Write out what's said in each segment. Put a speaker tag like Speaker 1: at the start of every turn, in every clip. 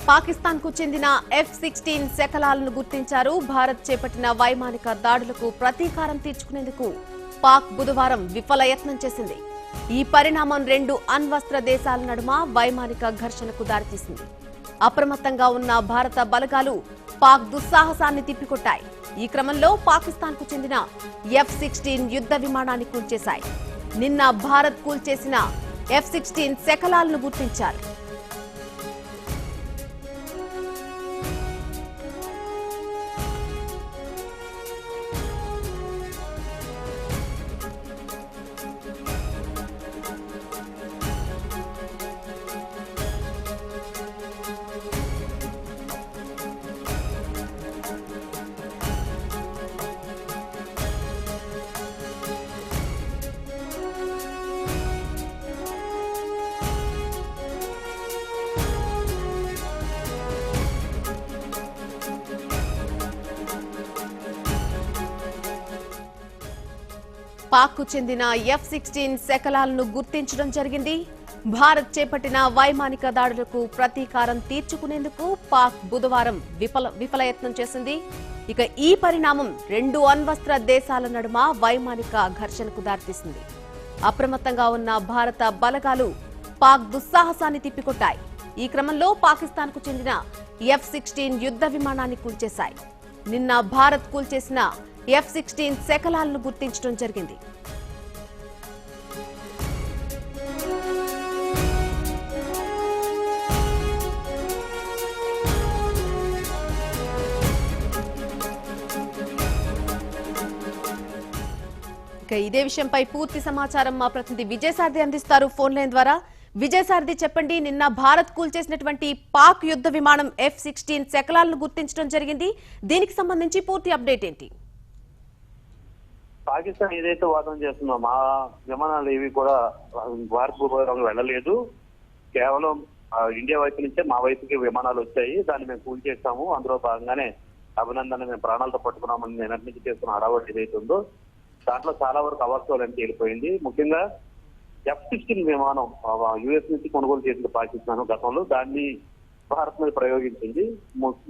Speaker 1: పాకిస్తాన్ కు చెందిన F-16 శకలాలను గుర్తించారు. భారత్ చేపట్టిన వైమానిక దాడులకు ప్రతీకారం తీర్చుకునేందుకు పాక్ బుధవారం విఫల యత్నం చేసింది. ఈ పరిణామం రెండు అణ్వస్త్ర దేశాల నడుమ వైమానిక ఘర్షణకు దారితీసింది. అప్రమత్తంగా ఉన్న భారత బలగాలు పాక్ దుస్సాహసాన్ని తిప్పికొట్టాయి. ఈ క్రమంలో పాకిస్తాన్ కు చెందిన F-16 యుద్ధ విమానాన్ని కూల్చేశాయి. నిన్న భారత్ కూల్చేసిన F-16 శకలాలను గుర్తించారు. పాక్ కు చెందిన F-16 శకలాలను గుర్తించడం జరిగింది. భారత్ చేపట్టిన వైమానిక దాడులకు ప్రతీకారం తీర్చుకునేందుకు పాక్ బుధవారం విఫలయత్నం చేసింది. ఇక ఈ పరిణామం రెండు అణ్వస్త్ర దేశాల నడుమ వైమానిక ఘర్షణకు దారితీసింది. అప్రమత్తంగా ఉన్న భారత బలగాలు పాక్ దుస్సాహసాన్ని తిప్పికొట్టాయి. ఈ క్రమంలో పాకిస్తాన్ కు చెందిన F-16 యుద్ధ విమానాన్ని కూల్చేశాయి. నిన్న భారత్ కూల్చేసిన F-16 శకలాలను గుర్తించడం జరిగింది. ఇక ఇదే విషయంపై పూర్తి సమాచారం మా ప్రతినిధి విజయసారథి అందిస్తారు ఫోన్ లైన్ ద్వారా. విజయసారథి, చెప్పండి, నిన్న భారత్ కూల్చేసినటువంటి పాక్ యుద్ధ విమానం F-16 శకలాలను గుర్తించడం జరిగింది. దీనికి సంబంధించి పూర్తి అప్డేట్ ఏంటి?
Speaker 2: పాకిస్తాన్ ఏదైతే వాదన చేస్తుందో మా విమానాలు ఏవి కూడా భారత్ భూభాగంలో వెళ్ళలేదు, కేవలం ఇండియా వైపు నుంచే మా వైపుకి విమానాలు వచ్చాయి, దాన్ని మేము కూల్ చేస్తాము, అందులో భాగంగానే అభినందన మేము ప్రాణాలతో పట్టుకున్నామని నిన్నటి నుంచి చేస్తున్న హడావడి ఏదైతే ఉందో దాంట్లో చాలా వరకు అవాస్తవాలని తేలిపోయింది. ముఖ్యంగా F-16 విమానం యుఎస్ నుంచి కొనుగోలు చేసిన పాకిస్తాన్ గతంలో దాన్ని భారత్ మీద ప్రయోగించింది.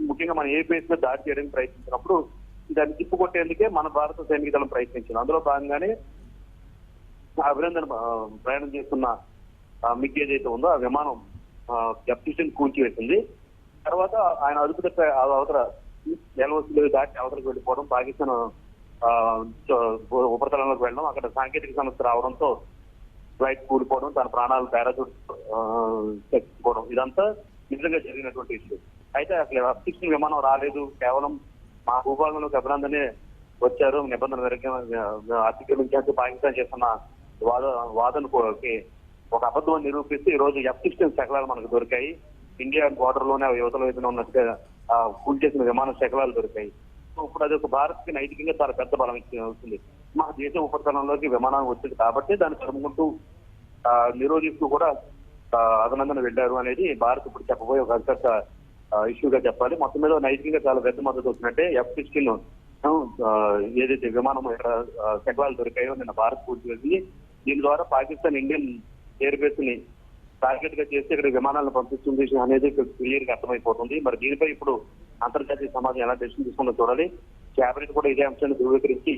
Speaker 2: ముఖ్యంగా మన ఏ బేస్ మీద దాడి చేయడానికి ప్రయత్నించినప్పుడు దాన్ని తిప్పుకొట్టేందుకే మన భారత సైనిక దళం ప్రయత్నించింది. అందులో భాగంగానే అభినందన ప్రయాణం చేస్తున్న మిగ్ ఏదైతే ఉందో ఆ విమానం F-16 కూల్చివేసింది. తర్వాత ఆయన అదుపు తప్ప అవతల ఎల్ఓసీలు దాటి అవతలకు వెళ్ళిపోవడం, పాకిస్తాన్ ఉపరితలంలోకి వెళ్ళడం, అక్కడ సాంకేతిక సమస్య రావడంతో ఫ్లైట్ కూలిపోవడం, తన ప్రాణాలు పారాచూట్ చచ్చిపోవడం, ఇదంతా నిజంగా జరిగినటువంటి ఇష్యూ. అయితే అసలు F-16 విమానం రాలేదు, కేవలం మా భూభాగంలోకి అభినందనే వచ్చారు, నిబంధనల అతిక్రమించేందుకు పాకిస్తాన్ చేస్తున్న వాదనకు ఒక అబద్ధం నిరూపిస్తూ ఈ రోజు F-16 శకలాలు మనకు దొరికాయి. ఇండియా బోర్డర్ లోనే యువతల వైపున ఉన్నట్టుగా కూల్ చేసిన విమాన శకలాలు దొరికాయి. ఇప్పుడు అది ఒక భారత్ కి నైతికంగా చాలా పెద్ద బలం అవుతుంది. మా దేశ ఉపరితలంలోకి విమానం వచ్చింది కాబట్టి దాన్ని తరుముకుంటూ నిరోధిస్తూ కూడా అభినందన వెళ్ళారు అనేది భారత్ ఇప్పుడు చెప్పబోయే ఒక అత్యంత ఇష్యూగా చెప్పాలి. మొత్తం మీద నైతికంగా చాలా పెద్ద మద్దతు వస్తున్నట్టే F-16 ఏదైతే విమానం ఇక్కడ శకలాలు దొరికాయో నిన్న భారత్ కూల్చివేసింది. దీని ద్వారా పాకిస్తాన్ ఇండియన్ ఎయిర్ బేస్ ని టార్గెట్ గా చేస్తే ఇక్కడ విమానాలను పంపిస్తుంది అనేది క్లియర్ గా అర్థమైపోతుంది. మరి దీనిపై ఇప్పుడు అంతర్జాతీయ సమాజం ఎలా డెసిషన్ తీసుకుందో చూడాలి. కేబినెట్ కూడా ఇదే అంశాన్ని ధృవీకరించి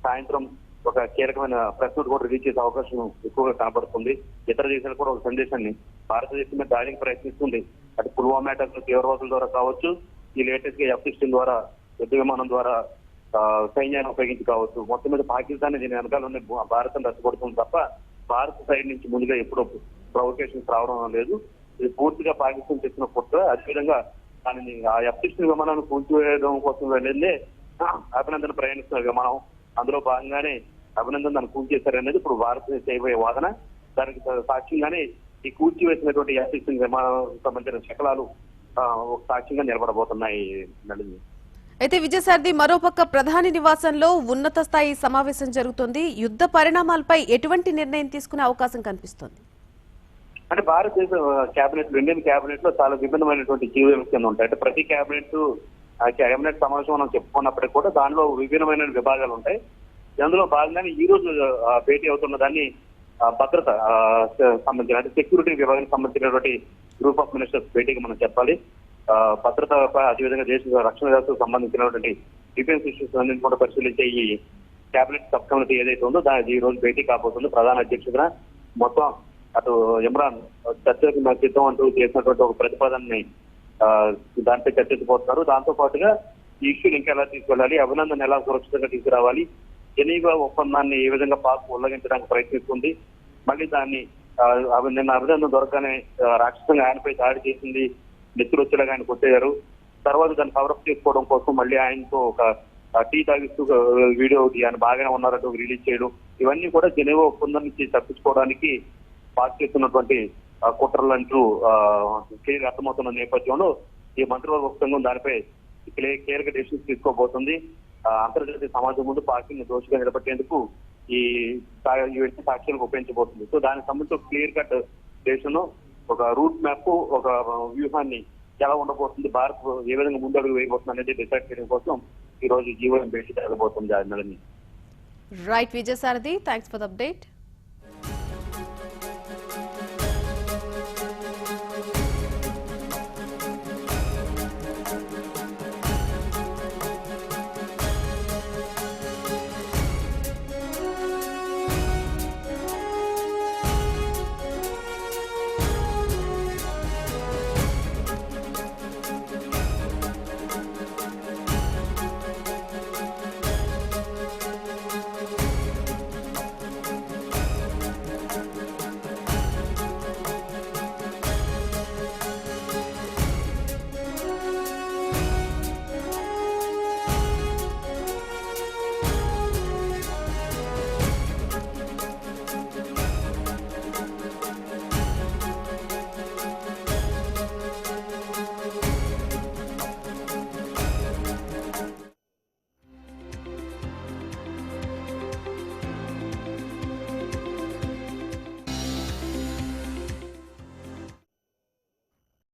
Speaker 2: సాయంత్రం ఒక కీలకమైన ప్రెస్ నోట్ కూడా రిలీజ్ చేసే అవకాశం ఎక్కువగా కనబడుతుంది. ఇతర దేశాలు కూడా ఒక సందేశాన్ని భారతదేశం మీద దాడికి ప్రయత్నిస్తుంది. అటు పుల్వామా అటాక్ తీవ్రవాదుల ద్వారా కావచ్చు, ఈ లేటెస్ట్ గా F-16 ద్వారా యుద్ధ విమానం ద్వారా సైన్యాన్ని ఉపయోగించి కావచ్చు, మొత్తం మీద పాకిస్తాన్ దీని వెనకాల ఉండే భారతం రెచ్చగొడుతుంది తప్ప భారత్ సైడ్ నుంచి ముందుగా ఎప్పుడూ ప్రొవోకేషన్స్ రావడం లేదు. ఇది పూర్తిగా పాకిస్తాన్ చేసిన కుట్ర. అదేవిధంగా దానిని ఆ F-16 విమానాన్ని కూల్చివేయడం కోసం వెళ్ళే అభినందన ప్రయాణిస్తున్న విమానం, అందులో భాగంగానే అభినందన దాన్ని కూల్చేశారనేది ఇప్పుడు భారత్ చేయబోయే వాదన. దానికి సాక్ష్యంగానే ఈ కూల్చివేసినటువంటి F-16 విమానం సంబంధించిన శకలాలు సాక్ష్యంగా నిలబడబోతున్నాయి.
Speaker 1: అయితే విజయసారథి, మరోపక్క ప్రధాని నివాసంలో ఉన్నత స్థాయి సమావేశం జరుగుతోంది. యుద్ధ పరిణామాలపై ఎటువంటి నిర్ణయం తీసుకునే అవకాశం కనిపిస్తోంది?
Speaker 2: అంటే భారతదేశ కేబినెట్ ఇండియన్ కేబినెట్ లో చాలా విభిన్నమైనటువంటి జీవోలు కింద ఉంటాయి. అంటే ప్రతి కేబినెట్ సమావేశం మనం చెప్పుకున్నప్పటికీ కూడా దానిలో విభిన్నమైన విభాగాలు ఉంటాయి. అందులో భాగంగానే ఈ రోజు భేటీ అవుతున్న దాన్ని భద్రత సంబంధించిన అంటే సెక్యూరిటీ విభాగానికి సంబంధించినటువంటి గ్రూప్ ఆఫ్ మినిస్టర్స్ భేటీకి మనం చెప్పాలి. భద్రతపై అదేవిధంగా దేశ రక్షణ వ్యవస్థకు సంబంధించినటువంటి డిఫెన్స్ ఇష్యూస్ అన్నింటి కూడా పరిశీలించే ఈ కేబినెట్ సబ్ కమిటీ ఏదైతే ఉందో ఈ రోజు భేటీ కాబోతుందో ప్రధాన అధ్యక్షుడిగా మొత్తం అటు ఇమ్రాన్ చర్చకు సిద్ధం అంటూ చేసినటువంటి ఒక ప్రతిపాదనని దానిపై చర్చించబోతున్నారు. దాంతో పాటుగా ఈ ఇష్యూని ఇంకా ఎలా తీసుకెళ్ళాలి, అభినందన ఎలా సురక్షితంగా తీసుకురావాలి, జెనీవా ఒప్పందాన్ని ఏ విధంగా పాక్ ఉల్లంఘించడానికి ప్రయత్నిస్తుంది, మళ్ళీ దాన్ని నిన్న అభినందన దొరకగానే రాక్షసంగా ఆయనపై దాడి చేసింది, నెత్తురొచ్చేలాగా ఆయన కొట్టేశారు. తర్వాత దాన్ని కవరప్ చేసుకోవడం కోసం మళ్ళీ ఆయనతో ఒక టీ తాగిస్తూ వీడియో ఆయన బాగానే ఉన్నారంటూ రిలీజ్ చేయడం, ఇవన్నీ కూడా జెనీవా ఒప్పందం నుంచి తప్పించుకోవడానికి పాక్ చేస్తున్నటువంటి కుట్రలంటూ క్లియర్ అర్థమవుతున్న నేపథ్యంలో ఈ మంత్రివర్గ సంఘం దానిపై క్లియర్ గా డెసిషన్స్ తీసుకోబోతుంది. అంతర్జాతీయ సమాజం ముందు పార్టీని దోషిగా నిలబెట్టేందుకు ఈ సాక్ష్యాలకు ఉపయోగించబోతుంది. సో దానికి సంబంధించి క్లియర్ కట్ డెసిషన్, ఒక రూట్ మ్యాప్, ఒక వ్యూహాన్ని ఎలా ఉండబోతుంది, భారత్ ఏ విధంగా ముందడుగు వేయబోతుంది అనేది డిసైడ్ చేయడం కోసం ఈ రోజు జీవోఎం భేటీ జరగబోతుంది.
Speaker 1: Right Vijayasarathi, thanks for the update.